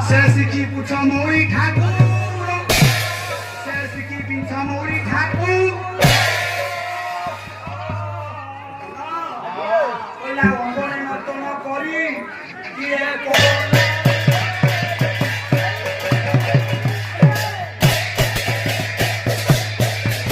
Sesiki putamori thakur, sesiki putamori thakur. Ola, ongone matona kori, kiye ko.